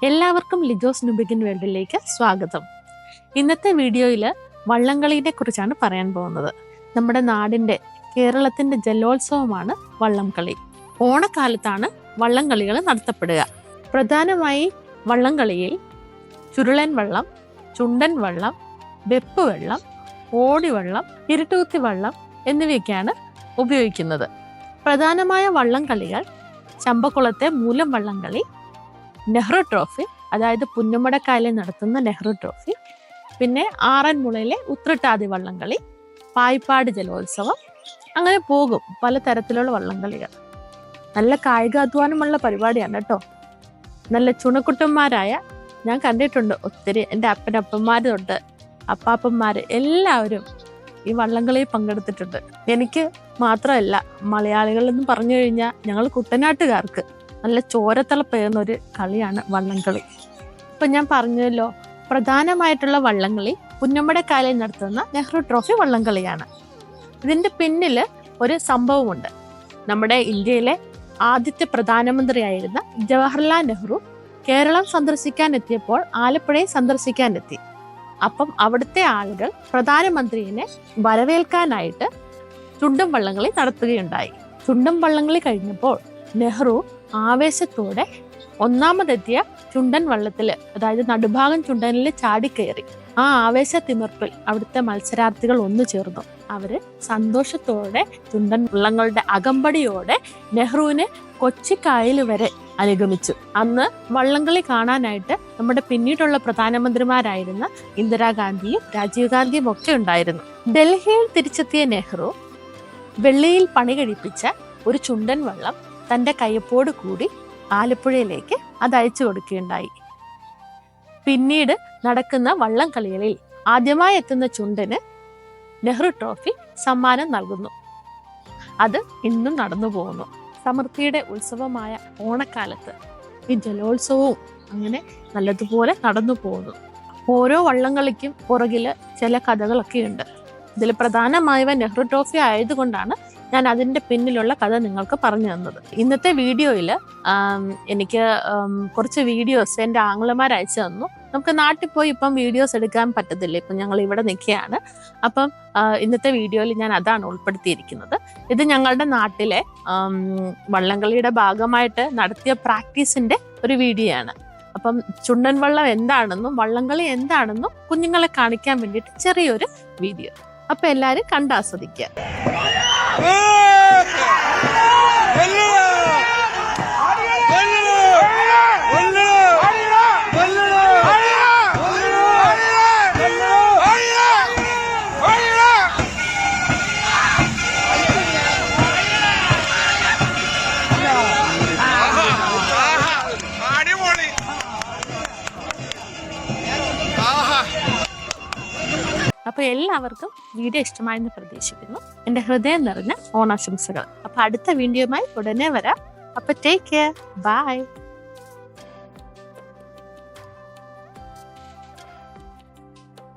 എല്ലാവർക്കും ലിജോസ് നുബിഗിൻ വേൾഡിലേക്ക് സ്വാഗതം. ഇന്നത്തെ വീഡിയോയിൽ വള്ളംകളിയെ കുറിച്ചാണ് പറയാൻ പോകുന്നത്. നമ്മുടെ നാടിൻ്റെ കേരളത്തിൻ്റെ ജലോത്സവമാണ് വള്ളംകളി. ഓണക്കാലത്താണ് വള്ളംകളികൾ നടത്തപ്പെടുക. പ്രധാനമായി വള്ളംകളിയിൽ ചുരുളൻ വള്ളം, ചുണ്ടൻ വള്ളം, വെപ്പ് വെള്ളം, ഓടിവള്ളം, ഇരുട്ടൂത്തി വള്ളം എന്നിവയൊക്കെയാണ് ഉപയോഗിക്കുന്നത്. പ്രധാനമായ വള്ളംകളികൾ ചമ്പക്കുളത്തെ മൂലം വള്ളംകളി, നെഹ്റു ട്രോഫി, അതായത് പുന്നമടക്കായലിൽ നടത്തുന്ന നെഹ്റു ട്രോഫി, പിന്നെ ആറന്മുളയിലെ ഉത്രട്ടാതി വള്ളംകളി, പായിപ്പാട് ജലോത്സവം, അങ്ങനെ പോകും പലതരത്തിലുള്ള വള്ളംകളികൾ. നല്ല കായികാധ്വാനമുള്ള പരിപാടിയാണ് കേട്ടോ. നല്ല ചുണക്കുട്ടന്മാരായ ഞാൻ കണ്ടിട്ടുണ്ട് ഒത്തിരി. എൻ്റെ അപ്പനപ്പന്മാർ തൊട്ട് അപ്പാപ്പന്മാർ എല്ലാവരും ഈ വള്ളംകളിയിൽ പങ്കെടുത്തിട്ടുണ്ട്. എനിക്ക് മാത്രമല്ല, മലയാളികളെന്ന് പറഞ്ഞു കഴിഞ്ഞാൽ ഞങ്ങൾ കുട്ടനാട്ടുകാർക്ക് നല്ല ചോരത്തിളപ്പേറുന്ന ഒരു കളിയാണ് വള്ളംകളി. ഇപ്പം ഞാൻ പറഞ്ഞല്ലോ, പ്രധാനമായിട്ടുള്ള വള്ളംകളി പുന്നമടക്കായലിൽ നടത്തുന്ന നെഹ്റു ട്രോഫി വള്ളംകളിയാണ്. ഇതിൻ്റെ പിന്നിൽ ഒരു സംഭവമുണ്ട്. നമ്മുടെ ഇന്ത്യയിലെ ആദ്യത്തെ പ്രധാനമന്ത്രിയായിരുന്ന ജവഹർലാൽ നെഹ്റു കേരളം സന്ദർശിക്കാൻ എത്തിയപ്പോൾ ആലപ്പുഴയെ സന്ദർശിക്കാനെത്തി. അപ്പം അവിടുത്തെ ആളുകൾ പ്രധാനമന്ത്രിയെ വരവേൽക്കാനായിട്ട് ചുണ്ടൻ വള്ളംകളി നടത്തുകയുണ്ടായി. ചുണ്ടൻ വള്ളംകളി കഴിഞ്ഞപ്പോൾ നെഹ്റു ആവേശത്തോടെ ഒന്നാമതെത്തിയ ചുണ്ടൻ വള്ളത്തിൽ, അതായത് നടുഭാഗം ചുണ്ടനിൽ ചാടിക്കയറി. ആ ആവേശ തിമിർപ്പിൽ അവിടുത്തെ മത്സരാർത്ഥികൾ ഒന്നു ചേർന്നു. അവര് സന്തോഷത്തോടെ ചുണ്ടൻ വള്ളങ്ങളുടെ അകമ്പടിയോടെ നെഹ്റുവിനെ കൊച്ചിക്കായൽ വരെ അനുഗമിച്ചു. അന്ന് വള്ളംകളി കാണാനായിട്ട് നമ്മുടെ പിന്നീടുള്ള പ്രധാനമന്ത്രിമാരായിരുന്ന ഇന്ദിരാഗാന്ധിയും രാജീവ് ഗാന്ധിയും ഒക്കെ ഉണ്ടായിരുന്നു. ഡൽഹിയിൽ തിരിച്ചെത്തിയ നെഹ്റു വെള്ളിയിൽ പണി കഴിപ്പിച്ച ഒരു ചുണ്ടൻ വള്ളം തൻ്റെ കയ്യൊപ്പോട് കൂടി ആലപ്പുഴയിലേക്ക് അത് അയച്ചു കൊടുക്കുകയുണ്ടായി. പിന്നീട് നടക്കുന്ന വള്ളംകളികളിൽ ആദ്യമായി എത്തുന്ന ചുണ്ടന് നെഹ്റു ട്രോഫി സമ്മാനം നൽകുന്നു. അത് ഇന്നും നടന്നു പോകുന്നു. സമൃദ്ധിയുടെ ഉത്സവമായ ഓണക്കാലത്ത് ഈ ജലോത്സവവും അങ്ങനെ നല്ലതുപോലെ നടന്നു പോകുന്നു. ഓരോ വള്ളംകളിക്കും പുറകില് ചില കഥകളൊക്കെ ഉണ്ട്. ഇതിൽ പ്രധാനമായവ നെഹ്റു ട്രോഫി ആയതുകൊണ്ടാണ് ഞാൻ അതിൻ്റെ പിന്നിലുള്ള കഥ നിങ്ങൾക്ക് പറഞ്ഞു തന്നത്. ഇന്നത്തെ വീഡിയോയിൽ എനിക്ക് കുറച്ച് വീഡിയോസ് എൻ്റെ ആങ്ങളമാർ അയച്ചു തന്നു. നമുക്ക് നാട്ടിൽ പോയി ഇപ്പം വീഡിയോസ് എടുക്കാൻ പറ്റത്തില്ല, ഇപ്പം ഞങ്ങൾ ഇവിടെ നിൽക്കുകയാണ്. അപ്പം ഇന്നത്തെ വീഡിയോയിൽ ഞാൻ അതാണ് ഉൾപ്പെടുത്തിയിരിക്കുന്നത്. ഇത് ഞങ്ങളുടെ നാട്ടിലെ വള്ളംകളിയുടെ ഭാഗമായിട്ട് നടത്തിയ പ്രാക്ടീസിൻ്റെ ഒരു വീഡിയോ ആണ്. അപ്പം ചുണ്ടൻ വള്ളം എന്താണെന്നും വള്ളംകളി എന്താണെന്നും കുഞ്ഞുങ്ങളെ കാണിക്കാൻ വേണ്ടിയിട്ട് ചെറിയൊരു വീഡിയോ. അപ്പം എല്ലാവരും കണ്ടാസ്വദിക്കുക. അപ്പോൾ എല്ലാവർക്കും വീഡിയോ ഇഷ്ടമായെന്ന് പ്രതീക്ഷിക്കുന്നു. എൻ്റെ ഹൃദയം നിറഞ്ഞ ഓണാശംസകൾ. അപ്പോൾ അടുത്ത വീഡിയോയുമായി ഉടനെ വരാം. അപ്പോൾ ടേക്ക് കെയർ, ബൈ.